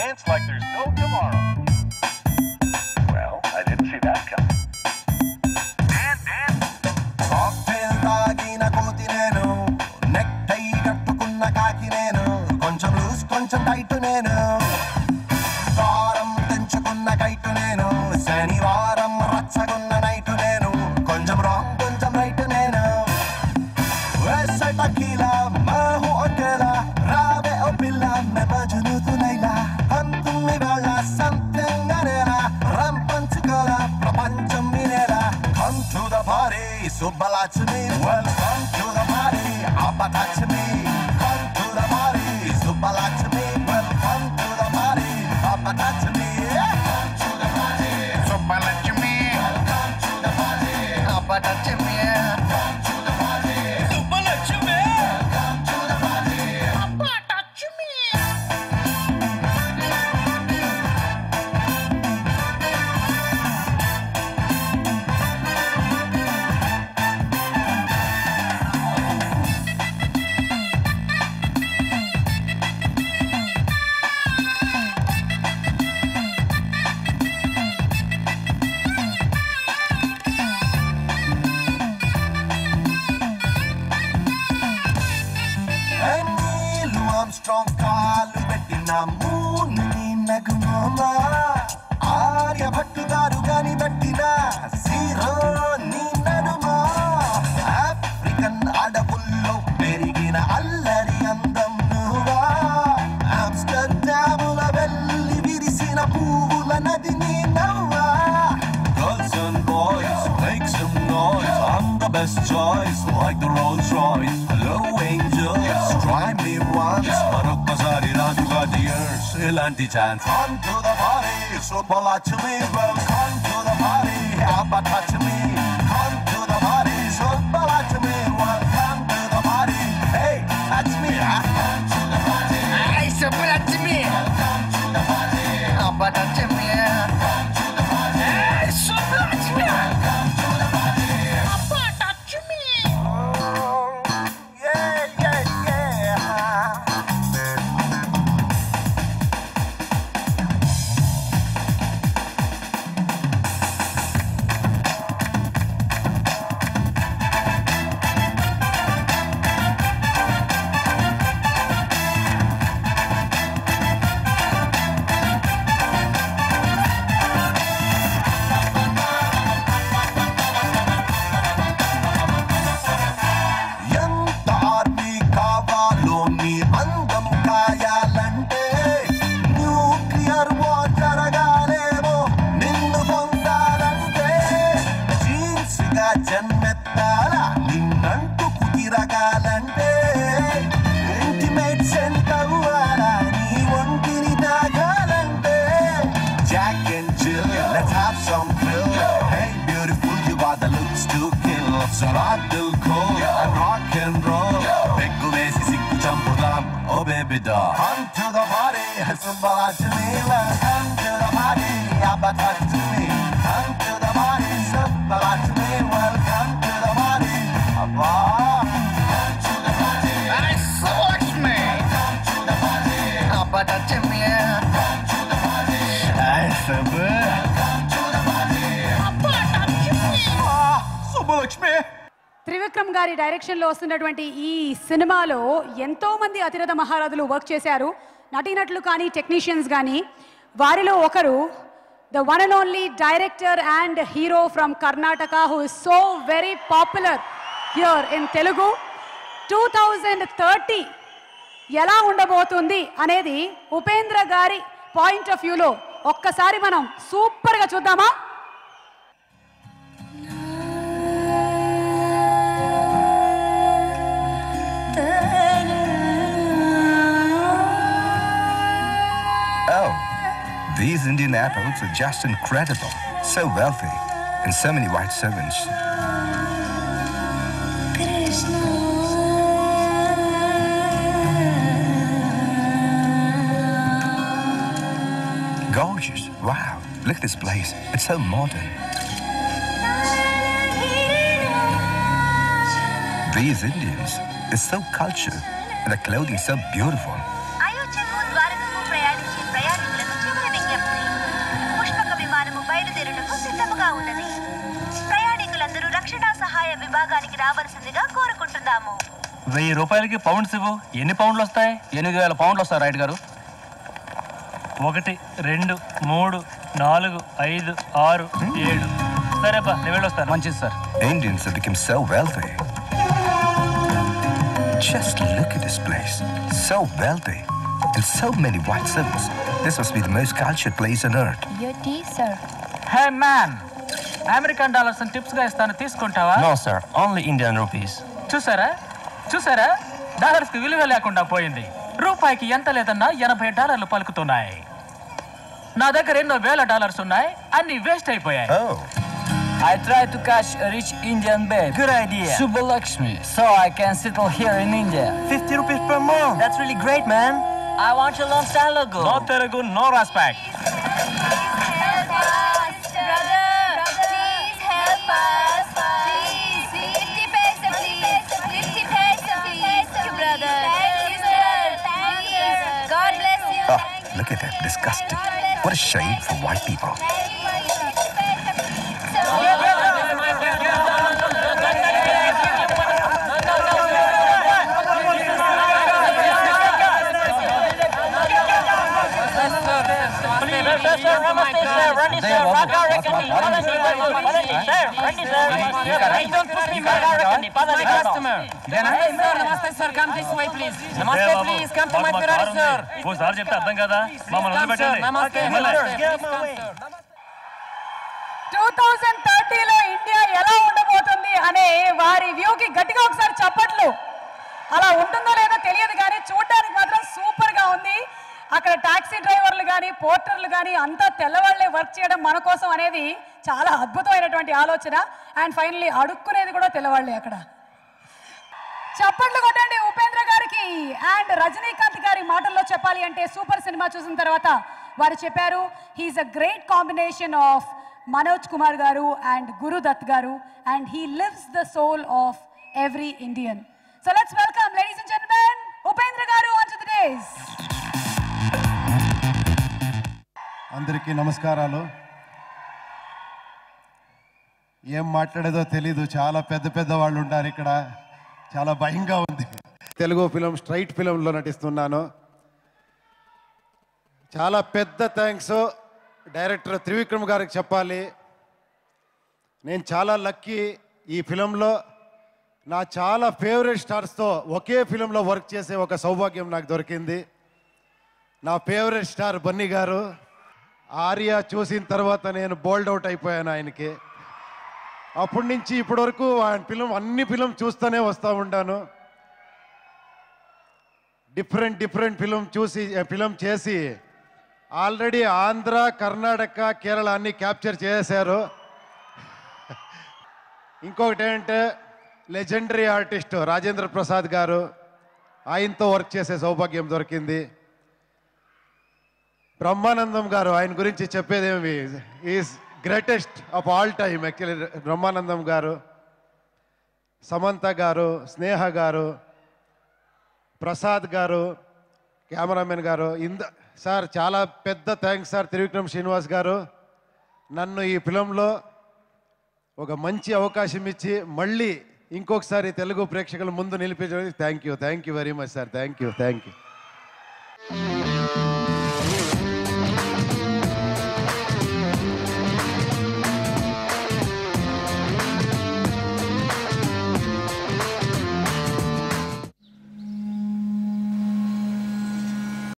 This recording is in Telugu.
dance like there's no tomorrow. Well, I didn't see that coming. Dance. Cocktail తాగిన కోతి నేను, నెక్టై కట్టుకున్న కాకి నేను, కొంచెం లూజ్ కొంచెం టైట్ నేను, దారం తెంచుకున్న కైటు నేను, శనివారం రచ్చగున్న నైటు నేను, కొంచెం రాంగ్ కొంచెం రైట్ నేను, वैसे टकीला मैं हूँ अकेला, रावे ओ पिल्ला मैं बजनू तू लैला, हम तुम निवाला something अरेला, రంపంచుకోలా ప్రపంచం వినేలా, come to the party Subbalakshmi, welcome to the party Abbalakshmi, come to the party Subbalakshmi, welcome to the party Abbalakshmi, come to the party Subbalakshmi, welcome to the party Abbalakshmi. Strong కాలు పెట్టిన మూని నగుమోమా, ఆర్యభట్టు గారు గాని పెట్టిన జీరో నీ నడుమా, ఆఫ్రికన్ అడవుల్లో పెరిగిన అల్లరి అందం నువ్వా, ఆమ్స్టర్డాముల వెళ్ళి విరిసిన పువ్వుల నది నీ నవ్వా, girls and boys make some noise, I'm the best choice like the Rolls Royce, hello angels try me once, మరొక్కసారి రాజుగా dears ఇలాంటి chance, come to the party Subbalakshmi, welcome to the party Abbalakshmi, come to the party Subbalakshmi, welcome to the party, hey that's me, come to the party, hey Subbalakshmi, welcome to the party Abbalakshmi, come to the party, hey Subbalakshmi, welcome to the party Abbalakshmi. జన్మెత్తాల నిన్నంటూ కుదిరగాలంటే ఇంటిమేట్ సెంట్ అవ్వాలా, నీ ఒంటిని తాగాలంటే Jack and Jill let's have some thrill, hey beautiful you got the looks to kill, so rock till cold and rock and roll, peg వేసి సిగ్గు చంపుదాం oh baby doll, come to the party Subbalakshmi, welcome to the party Abbalakshmi, come to the party Subbalakshmi, welcome to the party అబ్బా, come to the party Subbalakshmi, come to the party Abbalakshmi, come to the party Subbu, welcome to the party Abbalakshmi, Subbalakshmi. Trivikram గారి డైరెక్షన్లో వస్తున్నటువంటి ఈ సినిమాలో ఎంతోమంది అతిరథ మహారథులు వర్క్ చేశారు, నటీనటులు కానీ టెక్నీషియన్స్ కానీ. వారిలో ఒకరు the one and only director and hero from Karnataka who is so very popular here in Telugu. 2030 ఎలా ఉండబోతుంది అనేది ఉపేంద్ర గారి పాయింట్ ఆఫ్ వ్యూలో ఒక్కసారి మనం సూపర్గా చూద్దామా? These Indian apples are just incredible. So wealthy and so many white servants. Gorgeous. Wow. Look at this place. It's so modern. These Indians are so cultured and their clothing so beautiful. విభాగానికి రావాల్సిందిగా కోరుకుంటున్నాము. 1000 రూపాయలకి పౌండ్స్ ఇవ్వు. ఎన్ని పౌండ్లు వస్తాయి? 8000 పౌండ్లు వస్తాయి రైట్ గారు. 1 2 3 4 5 6 7. సరే అబ్బా, నేను వెళ్ళొస్తాను. మంచిది sir. Indians have become so wealthy. Just look at this place. So wealthy. And so many white silks. This must be the most cultured place on earth. Your tea, sir. Hey man, American dollars tips గా ఇస్తాను, తీసుకుంటావా? No sir, only Indian rupees. చూసారా డాలర్స్ కి విలువ లేకుండా పోయింది. రూపాయికి ఎంత లేదన్నా $80 పలుకుతున్నాయి. నా దగ్గర ఎన్నో $1000 ఉన్నాయి, అన్ని వేస్ట్ అయిపోయాయి. Oh. I tried to catch a rich Indian babe. Good idea. Subbalakshmi. So I can settle here in India. 50 rupees per month. That's really great, man. I want a long Telugu. No Telugu, no respect. Look at that. Disgusting. What a shame for white people. ఓసారి చెప్తే అర్థం కదా, మమ్మల్ని వదిలిపెట్టండి. 2030లో ఇండియా ఎలా ఉండబోతుంది అనే వారి వ్యూకి గట్టిగా ఒకసారి చప్పట్లు. అలా ఉంటుందో లేదో తెలియదు కానీ చూడడానికి మాత్రం సూపర్ గా ఉంది. అక్కడ టాక్సీ డ్రైవర్లు కానీ పోర్టర్లు కానీ అంతా తెల్లవాళ్లే వర్క్ చేయడం మన కోసం అనేది చాలా అద్భుతమైనటువంటి ఆలోచన. అండ్ ఫైనల్లీ అడుక్కునేది కూడా తెల్లవాళ్లే అక్కడ. చప్పట్లు కొట్టండి ఉపేంద్ర గారికి. అండ్ రజనీకాంత్ గారి మాటల్లో చెప్పాలి అంటే సూపర్ సినిమా చూసిన తర్వాత వారు చెప్పారు, he's a great combination of Manoj Kumar garu and Gurudutt garu, and he lives the soul of every Indian. So let's welcome ladies and gentlemen Upendra garu on to the days. అందరికీ నమస్కారాలు. ఏం మాట్లాడేదో తెలీదు, చాలా పెద్ద పెద్ద వాళ్ళు ఉంటారు ఇక్కడ, చాలా భయంగా ఉంది. తెలుగు ఫిలిం స్ట్రైట్ ఫిలింలో నటిస్తున్నాను. చాలా పెద్ద థ్యాంక్స్ డైరెక్టర్ త్రివిక్రమ్ గారికి చెప్పాలి. నేను చాలా లక్కీ, ఈ ఫిలింలో నా చాలా ఫేవరెట్ స్టార్స్తో ఒకే ఫిలింలో వర్క్ చేసే ఒక సౌభాగ్యం నాకు దొరికింది. నా ఫేవరెట్ స్టార్ బన్నీ గారు. ఆర్య చూసిన తర్వాత నేను బోల్డ్ అవుట్ అయిపోయాను ఆయనకి. అప్పటి నుంచి ఇప్పటి వరకు ఆయన అన్ని ఫిలిం చూస్తూనే వస్తూ ఉంటాను. డిఫరెంట్ ఫిలిం చేసి ఆల్రెడీ ఆంధ్ర, కర్ణాటక, కేరళ అన్ని క్యాప్చర్ చేశారు. ఇంకొకటి ఏంటంటే లెజెండరీ ఆర్టిస్ట్ రాజేంద్ర ప్రసాద్ గారు, ఆయనతో వర్క్ చేసే సౌభాగ్యం దొరికింది. బ్రహ్మానందం గారు, ఆయన గురించి చెప్పేదేమి, is greatest of all time actually. Brahmanandam గారు, సమంత గారు, స్నేహ గారు, ప్రసాద్ గారు, కెమెరామెన్ గారు, సార్ చాలా పెద్ద థ్యాంక్స్ సార్ త్రివిక్రమ్ శ్రీనివాస్ గారు. నన్ను ఈ ఫిలంలో ఒక మంచి అవకాశం ఇచ్చి మళ్ళీ ఇంకొకసారి తెలుగు ప్రేక్షకుల ముందు నిలిపించడానికి thank you very much sir. Thank you.